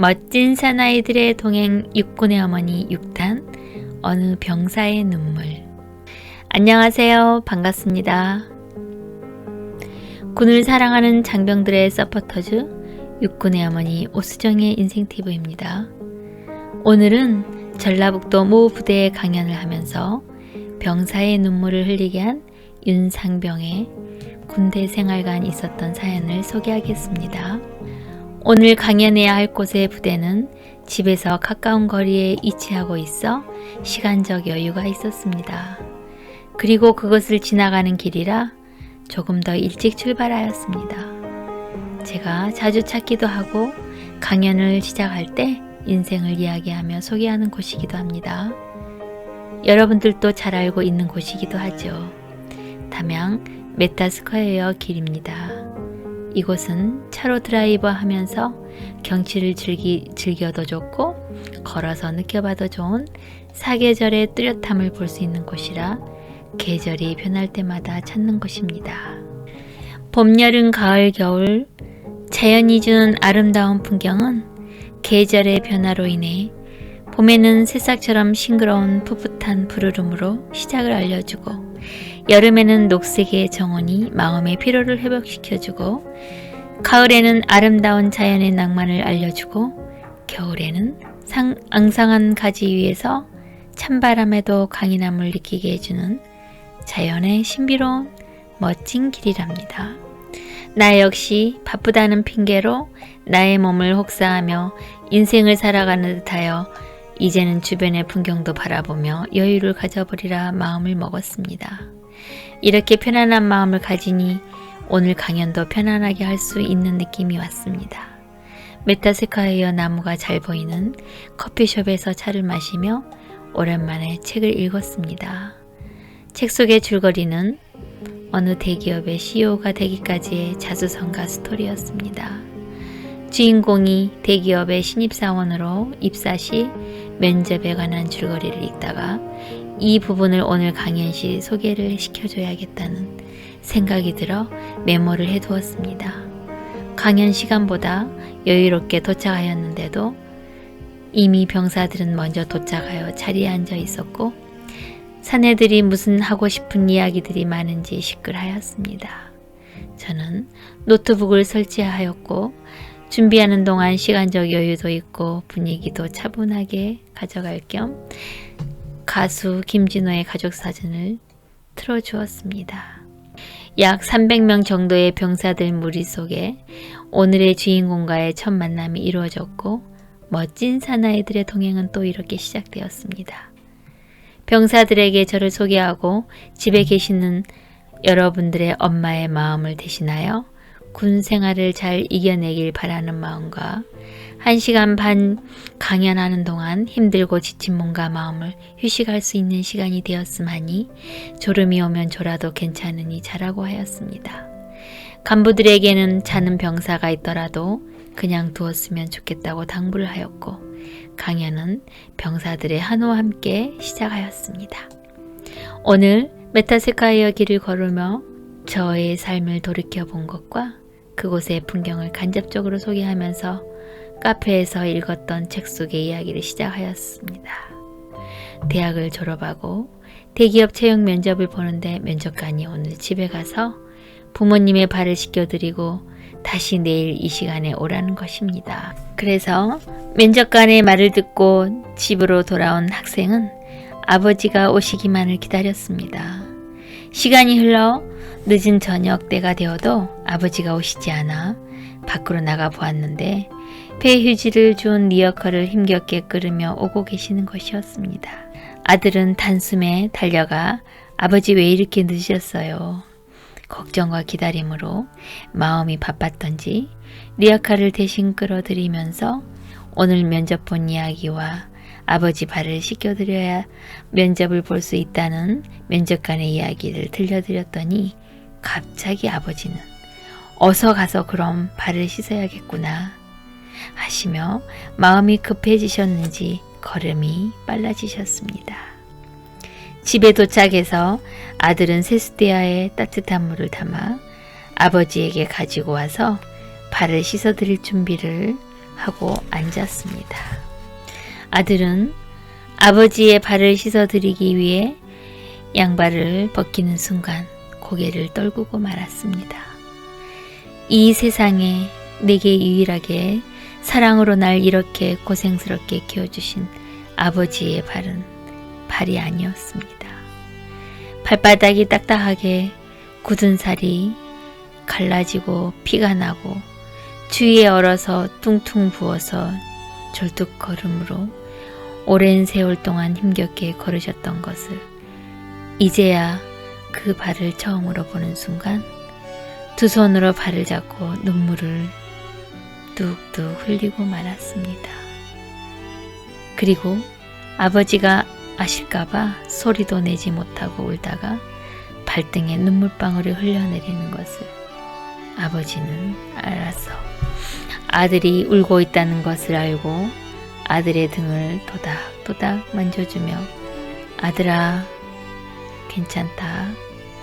멋진 사나이들의 동행 육군의 어머니 6탄 어느 병사의 눈물. 안녕하세요. 반갑습니다. 군을 사랑하는 장병들의 서포터즈 육군의 어머니 오수정의 인생티브입니다. 오늘은 전라북도 모 부대에 강연을 하면서 병사의 눈물을 흘리게 한 윤상병의 군대 생활간 있었던 사연을 소개하겠습니다. 오늘 강연해야 할 곳의 부대는 집에서 가까운 거리에 위치하고 있어 시간적 여유가 있었습니다. 그리고 그것을 지나가는 길이라 조금 더 일찍 출발하였습니다. 제가 자주 찾기도 하고 강연을 시작할 때 인생을 이야기하며 소개하는 곳이기도 합니다. 여러분들도 잘 알고 있는 곳이기도 하죠. 담양 메타스퀘어 길입니다. 이곳은 차로 드라이브 하면서 경치를 즐겨도 좋고 걸어서 느껴봐도 좋은 사계절의 뚜렷함을 볼 수 있는 곳이라 계절이 변할 때마다 찾는 곳입니다. 봄, 여름, 가을, 겨울 자연이 주는 아름다운 풍경은 계절의 변화로 인해 봄에는 새싹처럼 싱그러운 풋풋한 푸르름으로 시작을 알려주고 여름에는 녹색의 정원이 마음의 피로를 회복시켜주고 가을에는 아름다운 자연의 낭만을 알려주고 겨울에는 앙상한 가지 위에서 찬바람에도 강인함을 느끼게 해주는 자연의 신비로운 멋진 길이랍니다. 나 역시 바쁘다는 핑계로 나의 몸을 혹사하며 인생을 살아가는 듯하여 이제는 주변의 풍경도 바라보며 여유를 가져버리라 마음을 먹었습니다. 이렇게 편안한 마음을 가지니 오늘 강연도 편안하게 할 수 있는 느낌이 왔습니다. 메타스퀘어 나무가 잘 보이는 커피숍에서 차를 마시며 오랜만에 책을 읽었습니다. 책 속의 줄거리는 어느 대기업의 CEO가 되기까지의 자수성가 스토리였습니다. 주인공이 대기업의 신입사원으로 입사 시 면접에 관한 줄거리를 읽다가 이 부분을 오늘 강연 시 소개를 시켜줘야겠다는 생각이 들어 메모를 해두었습니다. 강연 시간보다 여유롭게 도착하였는데도 이미 병사들은 먼저 도착하여 자리에 앉아 있었고 사내들이 무슨 하고 싶은 이야기들이 많은지 시끌하였습니다. 저는 노트북을 설치하였고 준비하는 동안 시간적 여유도 있고 분위기도 차분하게 가져갈 겸 가수 김진호의 가족 사진을 틀어주었습니다. 약 300명 정도의 병사들 무리 속에 오늘의 주인공과의 첫 만남이 이루어졌고 멋진 사나이들의 동행은 또 이렇게 시작되었습니다. 병사들에게 저를 소개하고 집에 계시는 여러분들의 엄마의 마음을 대신하여 군 생활을 잘 이겨내길 바라는 마음과 1시간 반 강연하는 동안 힘들고 지친 몸과 마음을 휴식할 수 있는 시간이 되었음 하니 졸음이 오면 졸아도 괜찮으니 자라고 하였습니다. 간부들에게는 자는 병사가 있더라도 그냥 두었으면 좋겠다고 당부를 하였고 강연은 병사들의 한호와 함께 시작하였습니다. 오늘 메타스퀘어 길을 걸으며 저의 삶을 돌이켜본 것과 그곳의 풍경을 간접적으로 소개하면서 카페에서 읽었던 책 속의 이야기를 시작하였습니다. 대학을 졸업하고 대기업 채용 면접을 보는데 면접관이 오늘 집에 가서 부모님의 발을 씻겨드리고 다시 내일 이 시간에 오라는 것입니다. 그래서 면접관의 말을 듣고 집으로 돌아온 학생은 아버지가 오시기만을 기다렸습니다. 시간이 흘러 늦은 저녁 때가 되어도 아버지가 오시지 않아 밖으로 나가 보았는데 폐휴지를 준 리어커를 힘겹게 끌으며 오고 계시는 것이었습니다. 아들은 단숨에 달려가 아버지 왜 이렇게 늦으셨어요? 걱정과 기다림으로 마음이 바빴던지 리어카를 대신 끌어들이면서 오늘 면접 본 이야기와 아버지 발을 씻겨드려야 면접을 볼 수 있다는 면접관의 이야기를 들려드렸더니 갑자기 아버지는 어서 가서 그럼 발을 씻어야겠구나 하시며 마음이 급해지셨는지 걸음이 빨라지셨습니다. 집에 도착해서 아들은 세수대야에 따뜻한 물을 담아 아버지에게 가지고 와서 발을 씻어드릴 준비를 하고 앉았습니다. 아들은 아버지의 발을 씻어드리기 위해 양발을 벗기는 순간 고개를 떨구고 말았습니다. 이 세상에 내게 유일하게 사랑으로 날 이렇게 고생스럽게 키워주신 아버지의 발은 발이 아니었습니다. 발바닥이 딱딱하게 굳은 살이 갈라지고 피가 나고 추위에 얼어서 퉁퉁 부어서 절뚝걸음으로 오랜 세월 동안 힘겹게 걸으셨던 것을 이제야 그 발을 처음으로 보는 순간 두 손으로 발을 잡고 눈물을 뚝뚝 흘리고 말았습니다. 그리고 아버지가 아실까봐 소리도 내지 못하고 울다가 발등에 눈물방울이 흘러내리는 것을 아버지는 알아서 아들이 울고 있다는 것을 알고 아들의 등을 도닥도닥 만져주며 아들아, 괜찮다.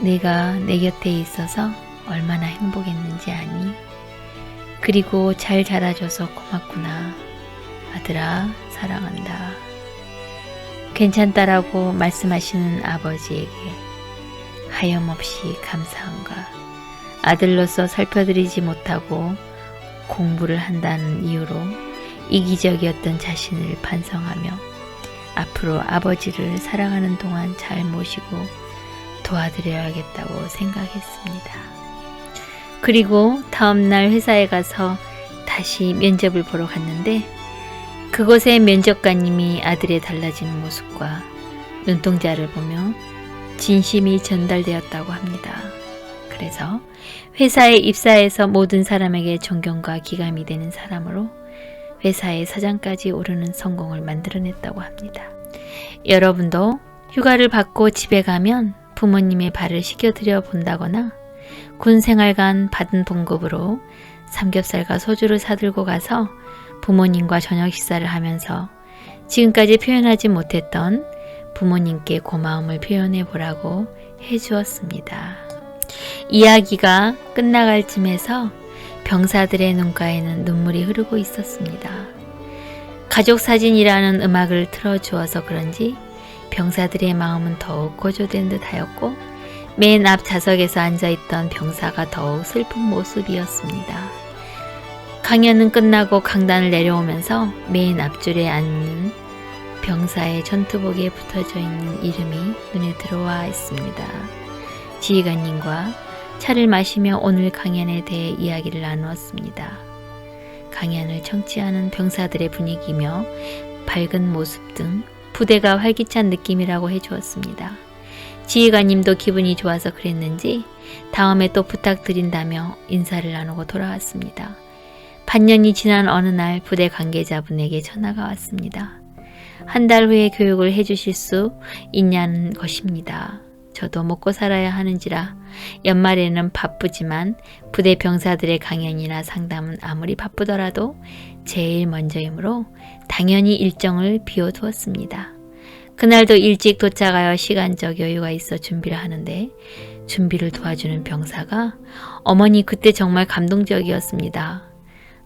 네가 내 곁에 있어서 얼마나 행복했는지 아니? 그리고 잘 자라줘서 고맙구나. 아들아, 사랑한다. 괜찮다라고 말씀하시는 아버지에게 하염없이 감사함과 아들로서 살펴드리지 못하고 공부를 한다는 이유로 이기적이었던 자신을 반성하며 앞으로 아버지를 사랑하는 동안 잘 모시고 도와드려야겠다고 생각했습니다. 그리고 다음날 회사에 가서 다시 면접을 보러 갔는데 그곳의 면접관님이 아들의 달라지는 모습과 눈동자를 보며 진심이 전달되었다고 합니다. 그래서 회사에 입사해서 모든 사람에게 존경과 기감이 되는 사람으로 회사의 사장까지 오르는 성공을 만들어냈다고 합니다. 여러분도 휴가를 받고 집에 가면 부모님의 발을 씻겨드려 본다거나 군 생활관 받은 봉급으로 삼겹살과 소주를 사들고 가서 부모님과 저녁 식사를 하면서 지금까지 표현하지 못했던 부모님께 고마움을 표현해 보라고 해주었습니다. 이야기가 끝나갈 쯤에서 병사들의 눈가에는 눈물이 흐르고 있었습니다. 가족사진이라는 음악을 틀어주어서 그런지 병사들의 마음은 더욱 고조된 듯 하였고 맨 앞 좌석에서 앉아있던 병사가 더욱 슬픈 모습이었습니다. 강연은 끝나고 강단을 내려오면서 맨 앞줄에 앉는 병사의 전투복에 붙어져 있는 이름이 눈에 들어와 있습니다. 지휘관님과 차를 마시며 오늘 강연에 대해 이야기를 나누었습니다. 강연을 청취하는 병사들의 분위기며 밝은 모습 등 부대가 활기찬 느낌이라고 해주었습니다. 지휘관님도 기분이 좋아서 그랬는지 다음에 또 부탁드린다며 인사를 나누고 돌아왔습니다. 반년이 지난 어느 날 부대 관계자분에게 전화가 왔습니다. 한 달 후에 교육을 해주실 수 있냐는 것입니다. 저도 먹고 살아야 하는지라 연말에는 바쁘지만 부대 병사들의 강연이나 상담은 아무리 바쁘더라도 제일 먼저이므로 당연히 일정을 비워두었습니다. 그날도 일찍 도착하여 시간적 여유가 있어 준비를 하는데 준비를 도와주는 병사가 어머니 그때 정말 감동적이었습니다.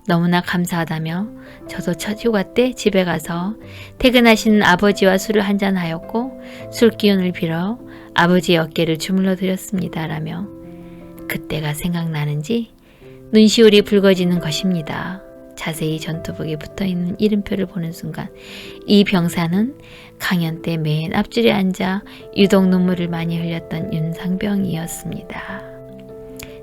너무나 감사하다며 저도 첫 휴가 때 집에 가서 퇴근하신 아버지와 술을 한잔하였고 술 기운을 빌어 아버지의 어깨를 주물러 드렸습니다. 라며 그때가 생각나는지 눈시울이 붉어지는 것입니다. 자세히 전투복에 붙어있는 이름표를 보는 순간 이 병사는 강연 때 맨 앞줄에 앉아 유독 눈물을 많이 흘렸던 윤상병이었습니다.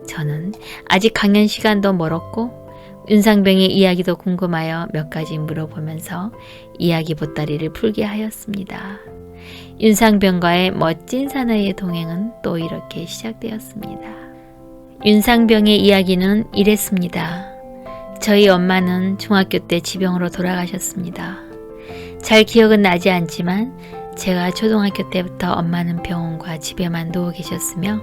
저는 아직 강연 시간도 멀었고 윤상병의 이야기도 궁금하여 몇 가지 물어보면서 이야기 보따리를 풀게 하였습니다. 윤상병과의 멋진 사나이의 동행은 또 이렇게 시작되었습니다. 윤상병의 이야기는 이랬습니다. 저희 엄마는 중학교 때 지병으로 돌아가셨습니다. 잘 기억은 나지 않지만 제가 초등학교 때부터 엄마는 병원과 집에만 누워 계셨으며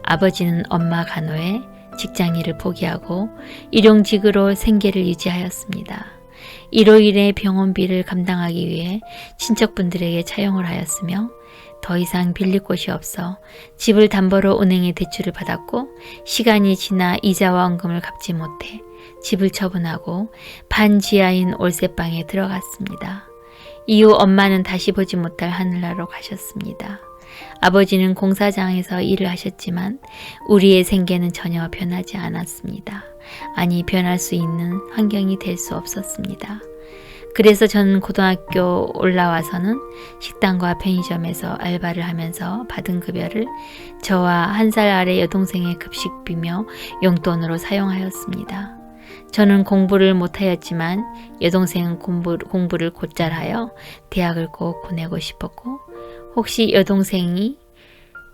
아버지는 엄마 간호에 직장일을 포기하고 일용직으로 생계를 유지하였습니다. 이로 인해 병원비를 감당하기 위해 친척분들에게 차용을 하였으며 더 이상 빌릴 곳이 없어 집을 담보로 은행에 대출을 받았고 시간이 지나 이자와 원금을 갚지 못해 집을 처분하고 반지하인 올세방에 들어갔습니다. 이후 엄마는 다시 보지 못할 하늘나라로 가셨습니다. 아버지는 공사장에서 일을 하셨지만 우리의 생계는 전혀 변하지 않았습니다. 아니, 변할 수 있는 환경이 될 수 없었습니다. 그래서 저는 고등학교 올라와서는 식당과 편의점에서 알바를 하면서 받은 급여를 저와 1살 아래 여동생의 급식비며 용돈으로 사용하였습니다. 저는 공부를 못하였지만 여동생은 공부를 곧잘 하여 대학을 꼭 보내고 싶었고 혹시 여동생이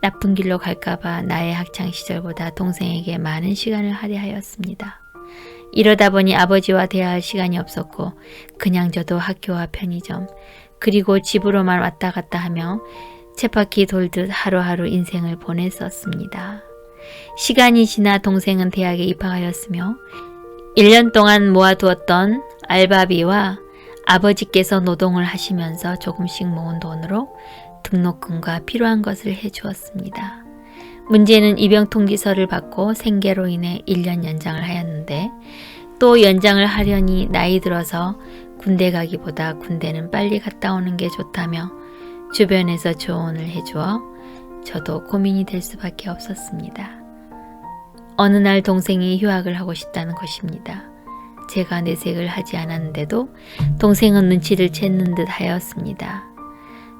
나쁜 길로 갈까봐 나의 학창시절보다 동생에게 많은 시간을 할애하였습니다. 이러다 보니 아버지와 대화할 시간이 없었고 그냥 저도 학교와 편의점 그리고 집으로만 왔다 갔다 하며 쳇바퀴 돌듯 하루하루 인생을 보냈었습니다. 시간이 지나 동생은 대학에 입학하였으며 1년 동안 모아두었던 알바비와 아버지께서 노동을 하시면서 조금씩 모은 돈으로 등록금과 필요한 것을 해주었습니다. 문제는 입영통지서를 받고 생계로 인해 1년 연장을 하였는데 또 연장을 하려니 나이 들어서 군대 가기보다 군대는 빨리 갔다 오는 게 좋다며 주변에서 조언을 해주어 저도 고민이 될 수밖에 없었습니다. 어느 날 동생이 휴학을 하고 싶다는 것입니다. 제가 내색을 하지 않았는데도 동생은 눈치를 챘는 듯 하였습니다.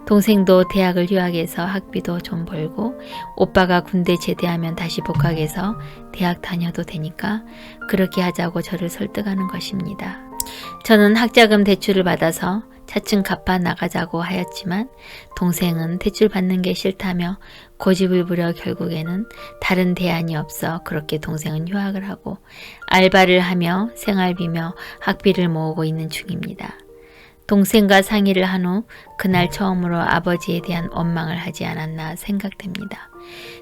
동생도 대학을 휴학해서 학비도 좀 벌고 오빠가 군대 제대하면 다시 복학해서 대학 다녀도 되니까 그렇게 하자고 저를 설득하는 것입니다. 저는 학자금 대출을 받아서 차츰 갚아 나가자고 하였지만 동생은 대출 받는 게 싫다며 고집을 부려 결국에는 다른 대안이 없어 그렇게 동생은 휴학을 하고 알바를 하며 생활비며 학비를 모으고 있는 중입니다. 동생과 상의를 한 후 그날 처음으로 아버지에 대한 원망을 하지 않았나 생각됩니다.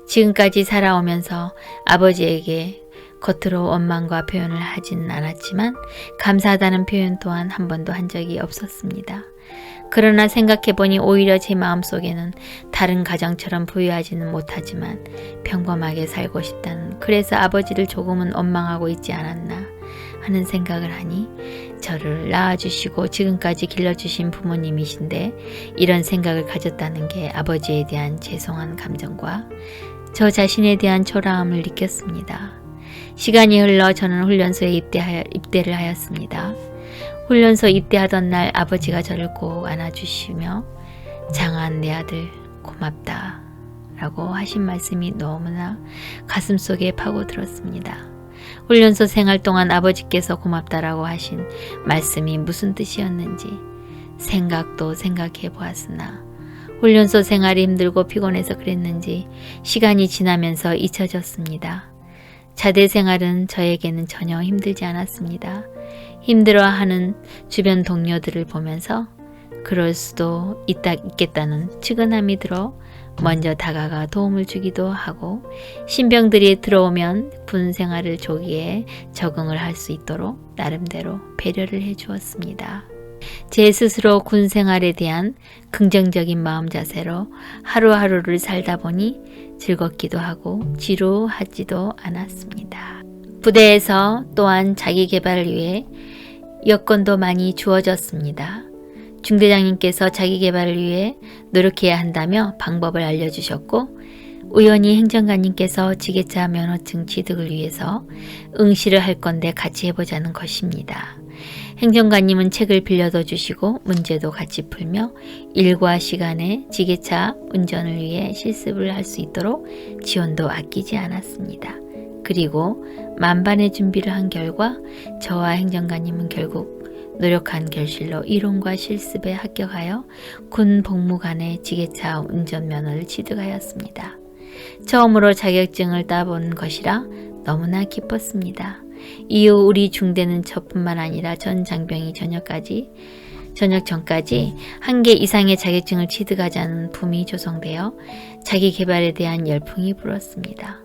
지금까지 살아오면서 아버지에게 겉으로 원망과 표현을 하지는 않았지만 감사하다는 표현 또한 한 번도 한 적이 없었습니다. 그러나 생각해보니 오히려 제 마음속에는 다른 가정처럼 부유하지는 못하지만 평범하게 살고 싶다는, 그래서 아버지를 조금은 원망하고 있지 않았나 하는 생각을 하니 저를 낳아주시고 지금까지 길러주신 부모님이신데 이런 생각을 가졌다는 게 아버지에 대한 죄송한 감정과 저 자신에 대한 초라함을 느꼈습니다. 시간이 흘러 저는 훈련소에 입대를 하였습니다. 훈련소 입대하던 날 아버지가 저를 꼭 안아주시며 장한 내 아들 고맙다 라고 하신 말씀이 너무나 가슴속에 파고들었습니다. 훈련소 생활 동안 아버지께서 고맙다라고 하신 말씀이 무슨 뜻이었는지 생각도 생각해 보았으나 훈련소 생활이 힘들고 피곤해서 그랬는지 시간이 지나면서 잊혀졌습니다. 자대 생활은 저에게는 전혀 힘들지 않았습니다. 힘들어하는 주변 동료들을 보면서 그럴 수도 있겠다는 측은함이 들어 먼저 다가가 도움을 주기도 하고 신병들이 들어오면 군 생활을 조기에 적응을 할 수 있도록 나름대로 배려를 해주었습니다. 제 스스로 군 생활에 대한 긍정적인 마음 자세로 하루하루를 살다 보니 즐겁기도 하고 지루하지도 않았습니다. 부대에서 또한 자기 개발을 위해 여건도 많이 주어졌습니다. 중대장님께서 자기 개발을 위해 노력해야 한다며 방법을 알려주셨고 우연히 행정관님께서 지게차 면허증 취득을 위해서 응시를 할 건데 같이 해보자는 것입니다. 행정관님은 책을 빌려도 주시고 문제도 같이 풀며 일과 시간에 지게차 운전을 위해 실습을 할 수 있도록 지원도 아끼지 않았습니다. 그리고 만반의 준비를 한 결과 저와 행정관님은 결국 노력한 결실로 이론과 실습에 합격하여 군 복무관의 지게차 운전면허를 취득하였습니다. 처음으로 자격증을 따본 것이라 너무나 기뻤습니다. 이후 우리 중대는 저뿐만 아니라 전 장병이 저녁 전까지 1개 이상의 자격증을 취득하자는 붐이 조성되어 자기 개발에 대한 열풍이 불었습니다.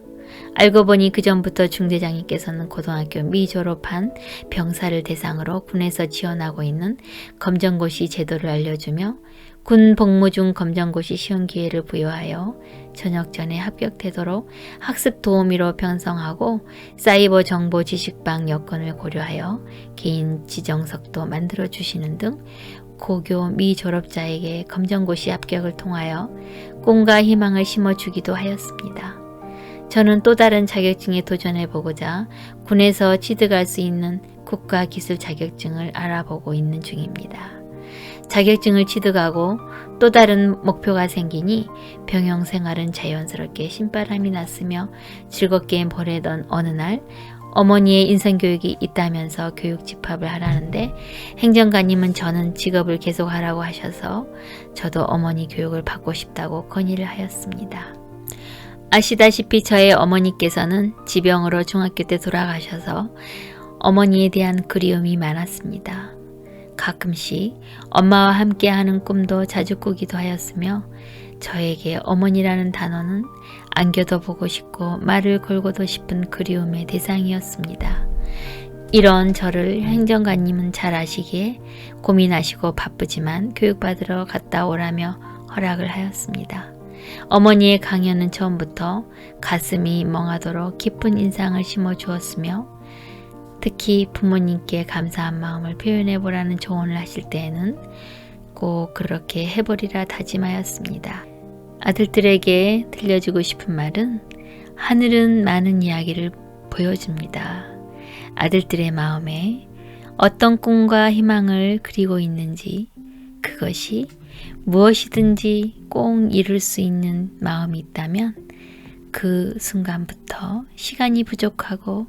알고 보니 그 전부터 중대장님께서는 고등학교 미졸업한 병사를 대상으로 군에서 지원하고 있는 검정고시 제도를 알려주며 군 복무 중 검정고시 시험 기회를 부여하여 전역 전에 합격되도록 학습 도우미로 편성하고 사이버 정보 지식방 여건을 고려하여 개인 지정석도 만들어 주시는 등 고교 미졸업자에게 검정고시 합격을 통하여 꿈과 희망을 심어주기도 하였습니다. 저는 또 다른 자격증에 도전해보고자 군에서 취득할 수 있는 국가기술 자격증을 알아보고 있는 중입니다. 자격증을 취득하고 또 다른 목표가 생기니 병영 생활은 자연스럽게 신바람이 났으며 즐겁게 보내던 어느 날 어머니의 인성교육이 있다면서 교육 집합을 하라는데 행정관님은 저는 직업을 계속하라고 하셔서 저도 어머니 교육을 받고 싶다고 건의를 하였습니다. 아시다시피 저의 어머니께서는 지병으로 중학교 때 돌아가셔서 어머니에 대한 그리움이 많았습니다. 가끔씩 엄마와 함께하는 꿈도 자주 꾸기도 하였으며 저에게 어머니라는 단어는 안겨도 보고 싶고 말을 걸고도 싶은 그리움의 대상이었습니다. 이런 저를 행정관님은 잘 아시기에 고민하시고 바쁘지만 교육받으러 갔다 오라며 허락을 하였습니다. 어머니의 강연은 처음부터 가슴이 멍하도록 깊은 인상을 심어주었으며 특히 부모님께 감사한 마음을 표현해보라는 조언을 하실 때에는 꼭 그렇게 해보리라 다짐하였습니다. 아들들에게 들려주고 싶은 말은 하늘은 많은 이야기를 보여줍니다. 아들들의 마음에 어떤 꿈과 희망을 그리고 있는지 그것이 무엇이든지 꼭 이룰 수 있는 마음이 있다면 그 순간부터 시간이 부족하고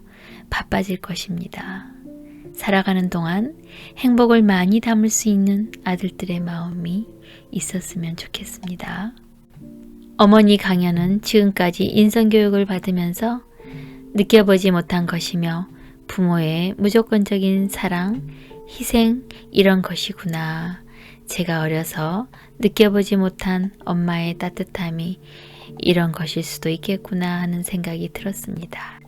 바빠질 것입니다. 살아가는 동안 행복을 많이 담을 수 있는 아들들의 마음이 있었으면 좋겠습니다. 어머니 강연은 지금까지 인성교육을 받으면서 느껴보지 못한 것이며 부모의 무조건적인 사랑, 희생 이런 것이구나. 제가 어려서 느껴보지 못한 엄마의 따뜻함이 이런 것일 수도 있겠구나 하는 생각이 들었습니다.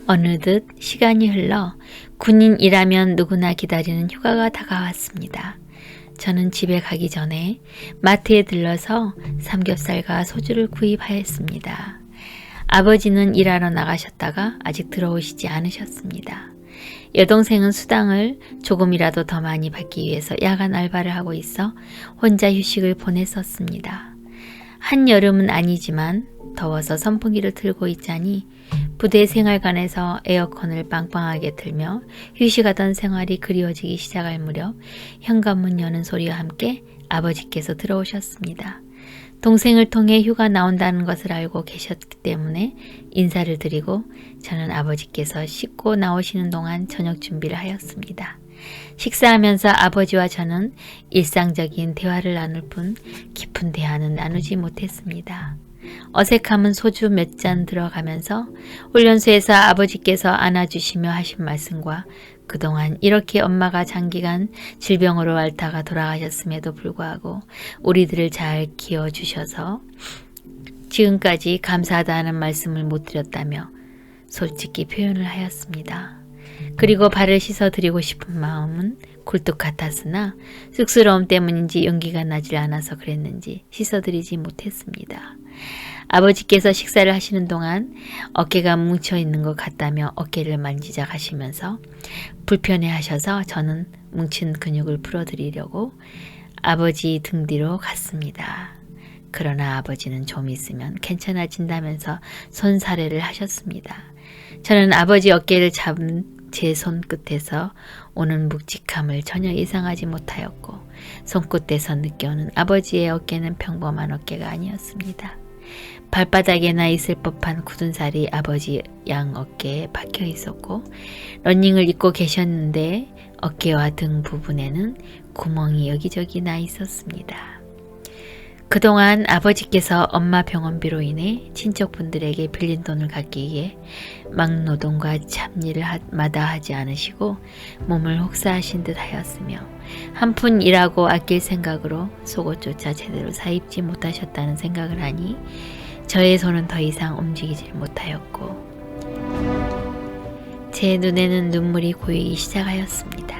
어느덧 시간이 흘러 군인이라면 누구나 기다리는 휴가가 다가왔습니다. 저는 집에 가기 전에 마트에 들러서 삼겹살과 소주를 구입하였습니다. 아버지는 일하러 나가셨다가 아직 들어오시지 않으셨습니다. 여동생은 수당을 조금이라도 더 많이 받기 위해서 야간 알바를 하고 있어 혼자 휴식을 보냈었습니다. 한여름은 아니지만 더워서 선풍기를 틀고 있자니 부대 생활관에서 에어컨을 빵빵하게 틀며 휴식하던 생활이 그리워지기 시작할 무렵 현관문 여는 소리와 함께 아버지께서 들어오셨습니다. 동생을 통해 휴가 나온다는 것을 알고 계셨기 때문에 인사를 드리고 저는 아버지께서 씻고 나오시는 동안 저녁 준비를 하였습니다. 식사하면서 아버지와 저는 일상적인 대화를 나눌 뿐 깊은 대화는 나누지 못했습니다. 어색함은 소주 몇 잔 들어가면서 훈련소에서 아버지께서 안아주시며 하신 말씀과 그동안 이렇게 엄마가 장기간 질병으로 앓다가 돌아가셨음에도 불구하고 우리들을 잘 키워주셔서 지금까지 감사하다는 말씀을 못 드렸다며 솔직히 표현을 하였습니다. 그리고 발을 씻어드리고 싶은 마음은 굴뚝 같았으나 쑥스러움 때문인지 용기가 나질 않아서 그랬는지 씻어드리지 못했습니다. 아버지께서 식사를 하시는 동안 어깨가 뭉쳐있는 것 같다며 어깨를 만지작 하시면서 불편해하셔서 저는 뭉친 근육을 풀어드리려고 아버지 등 뒤로 갔습니다. 그러나 아버지는 좀 있으면 괜찮아진다면서 손사래를 하셨습니다. 저는 아버지 어깨를 잡은 제 손끝에서 오는 묵직함을 전혀 예상하지 못하였고 손끝에서 느껴오는 아버지의 어깨는 평범한 어깨가 아니었습니다. 발바닥에나 있을 법한 굳은 살이 아버지 양 어깨에 박혀 있었고 러닝을 입고 계셨는데 어깨와 등 부분에는 구멍이 여기저기 나 있었습니다. 그동안 아버지께서 엄마 병원비로 인해 친척분들에게 빌린 돈을 갚기 위해 막노동과 잡일을 마다하지 않으시고 몸을 혹사하신 듯 하였으며 한 푼 일하고 아낄 생각으로 속옷조차 제대로 사입지 못하셨다는 생각을 하니 저의 손은 더 이상 움직이질 못하였고 제 눈에는 눈물이 고이기 시작하였습니다.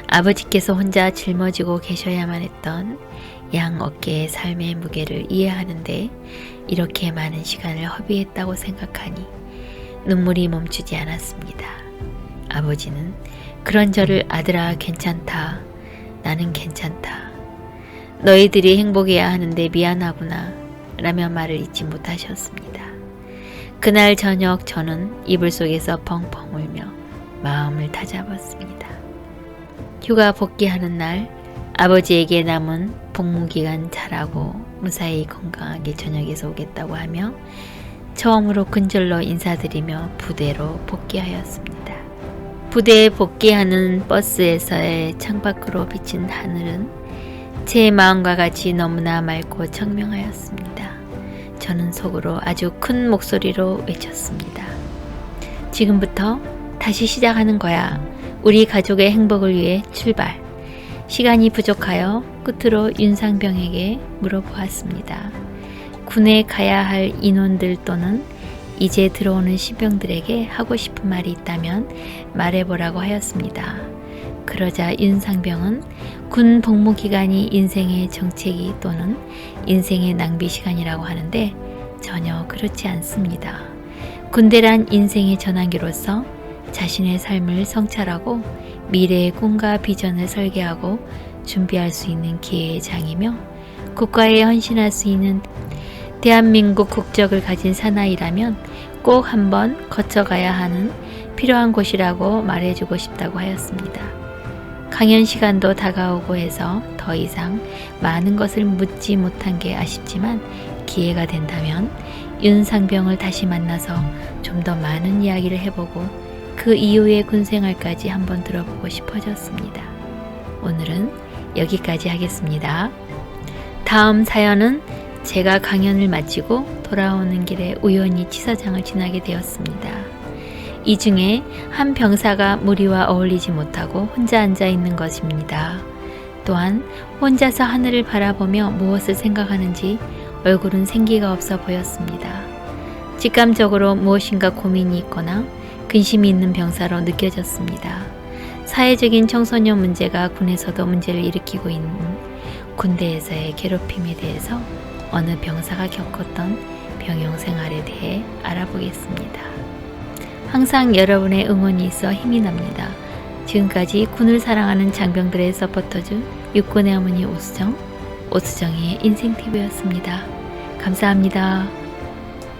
아버지께서 혼자 짊어지고 계셔야만 했던 양 어깨의 삶의 무게를 이해하는데 이렇게 많은 시간을 허비했다고 생각하니 눈물이 멈추지 않았습니다. 아버지는 그런 저를 아들아 괜찮다. 나는 괜찮다. 너희들이 행복해야 하는데 미안하구나. 라며 말을 잊지 못하셨습니다. 그날 저녁 저는 이불 속에서 펑펑 울며 마음을 다잡았습니다. 휴가 복귀하는 날 아버지에게 남은 복무기간 잘하고 무사히 건강하게 저녁에서 오겠다고 하며 처음으로 근절로 인사드리며 부대로 복귀하였습니다. 부대에 복귀하는 버스에서의 창밖으로 비친 하늘은 제 마음과 같이 너무나 맑고 청명하였습니다. 저는 속으로 아주 큰 목소리로 외쳤습니다. 지금부터 다시 시작하는 거야. 우리 가족의 행복을 위해 출발. 시간이 부족하여 끝으로 윤상병에게 물어보았습니다. 군에 가야 할 인원들 또는 이제 들어오는 신병들에게 하고 싶은 말이 있다면 말해보라고 하였습니다. 그러자 윤상병은 군 복무기간이 인생의 정체기 또는 인생의 낭비 시간이라고 하는데 전혀 그렇지 않습니다. 군대란 인생의 전환기로서 자신의 삶을 성찰하고 미래의 꿈과 비전을 설계하고 준비할 수 있는 기회의 장이며 국가에 헌신할 수 있는 대한민국 국적을 가진 사나이라면 꼭 한번 거쳐가야 하는 필요한 곳이라고 말해주고 싶다고 하였습니다. 강연 시간도 다가오고 해서 더 이상 많은 것을 묻지 못한 게 아쉽지만 기회가 된다면 윤상병을 다시 만나서 좀 더 많은 이야기를 해보고 그 이후의 군생활까지 한번 들어보고 싶어졌습니다. 오늘은 여기까지 하겠습니다. 다음 사연은 제가 강연을 마치고 돌아오는 길에 우연히 치사장을 지나게 되었습니다. 이 중에 한 병사가 무리와 어울리지 못하고 혼자 앉아 있는 것입니다. 또한 혼자서 하늘을 바라보며 무엇을 생각하는지 얼굴은 생기가 없어 보였습니다. 직감적으로 무엇인가 고민이 있거나 근심이 있는 병사로 느껴졌습니다. 사회적인 청소년 문제가 군에서도 문제를 일으키고 있는 군대에서의 괴롭힘에 대해서 어느 병사가 겪었던 병영 생활에 대해 알아보겠습니다. 항상 여러분의 응원이 있어 힘이 납니다. 지금까지 군을 사랑하는 장병들의 서포터즈 육군의 어머니 오수정의 인생TV였습니다. 감사합니다.